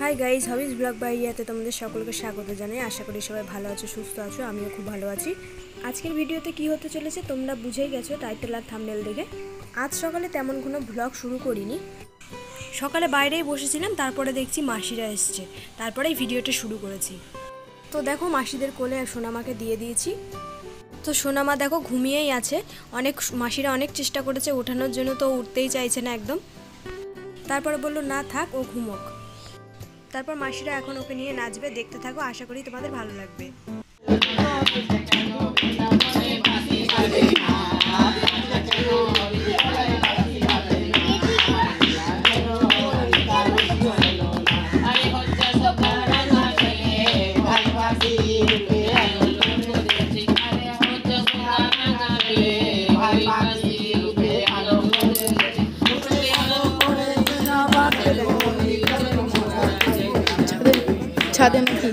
Hi guys, হাবিজ blog by ইয়াতে তোমাদের সকলকে স্বাগত জানাই। আশা করি সবাই ভালো আছো, সুস্থ আছো। আমিও খুব ভালো আছি। আজকের ভিডিওতে কি হতে চলেছে তোমরা বুঝেই গেছো টাইটেল আর থাম্বনেল দেখে। আজ সকালে তেমন কোনো ব্লগ শুরু করিনি, সকালে বাইরেই বসেছিলাম, তারপরে দেখছি মাসিরা এসছে, তারপরেই ভিডিওটা শুরু করেছি। তো দেখো মাসিদের কোলে সোনামাকে দিয়ে দিয়েছি। তো সোনামা দেখো ঘুমিয়েই আছে। মাসিরা অনেক চেষ্টা করেছে ওঠানোর জন্য, তো উঠতেই চাইছে না একদম। তারপরে বললো না থাক, ও ঘুমোক। তারপর মাসিরা এখন ওকে নিয়ে নাচবে, দেখতে থাকো, আশা করি তোমাদের ভালো লাগবে। ছাদে নাকি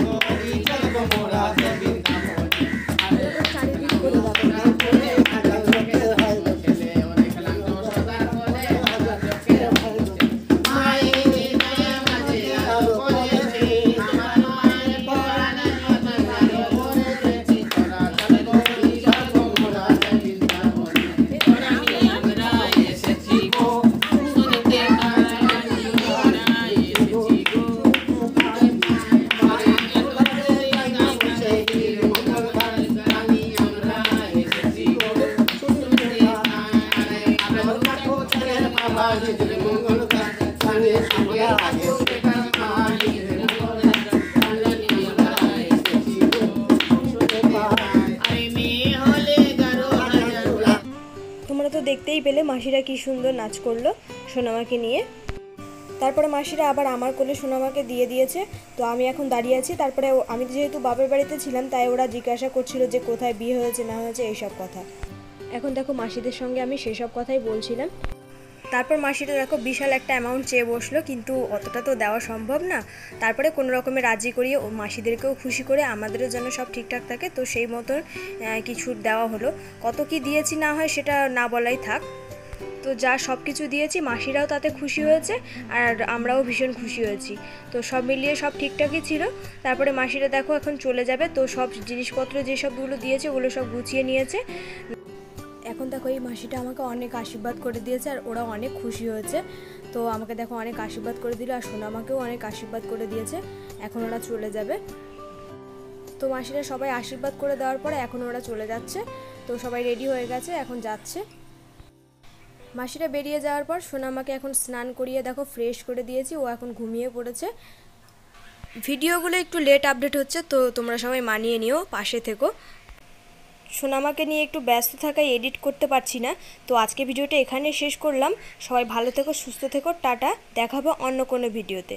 তোমরা তো দেখতেই পেলে মাসিরা কি সুন্দর নাচ করলো সোনামাকে নিয়ে। তারপরে মাসিরা আবার আমার কোলে সোনামাকে দিয়ে দিয়েছে। তো আমি এখন দাঁড়িয়ে আছি। তারপরে আমি যেহেতু বাবার বাড়িতে ছিলাম, তাই ওরা জিজ্ঞাসা করছিল যে কোথায় বিয়ে হয়েছে না হয়েছে এইসব কথা। এখন দেখো মাসিদের সঙ্গে আমি সেসব কথাই বলছিলাম। তারপর মাসিরা দেখো বিশাল একটা অ্যামাউন্ট চেয়ে বসলো, কিন্তু অতটা তো দেওয়া সম্ভব না। তারপরে কোনো রকমে রাজি করিয়ে মাসিদেরকেও খুশি করে আমাদেরও যেন সব ঠিকঠাক থাকে, তো সেই মতন কিছু দেওয়া হলো। কত কি দিয়েছি না হয় সেটা না বলাই থাক। তো যা সব কিছু দিয়েছি, মাসিরাও তাতে খুশি হয়েছে আর আমরাও ভীষণ খুশি হয়েছি। তো সব মিলিয়ে সব ঠিকঠাকই ছিল। তারপরে মাসিরা দেখো এখন চলে যাবে। তো সব জিনিসপত্র যেসবগুলো দিয়েছে ওগুলো সব গুছিয়ে নিয়েছে। এখন দেখো এই মাসিটা আমাকে অনেক আশীর্বাদ করে দিয়েছে আর ওরা অনেক খুশি হয়েছে। তো আমাকে দেখো অনেক আশীর্বাদ করে দিল আর সোনামাকেও অনেক আশীর্বাদ করে দিয়েছে। এখন ওরা চলে যাবে। তো মাসিরা সবাই আশীর্বাদ করে দেওয়ার পরে এখন ওরা চলে যাচ্ছে। তো সবাই রেডি হয়ে গেছে, এখন যাচ্ছে। মাসিরা বেরিয়ে যাওয়ার পর সোনামাকে এখন স্নান করিয়ে দেখো ফ্রেশ করে দিয়েছি, ও এখন ঘুমিয়ে পড়েছে। ভিডিওগুলো একটু লেট আপডেট হচ্ছে, তো তোমরা সবাই মানিয়ে নিও, পাশে থেকো। সোনামাকে নিয়ে একটু ব্যস্ত থাকায় এডিট করতে পারছি না। তো আজকে ভিডিওটা এখানে শেষ করলাম। সবাই ভালো থেকো, সুস্থ থেকো, টাটা। দেখাবো অন্য কোনো ভিডিওতে।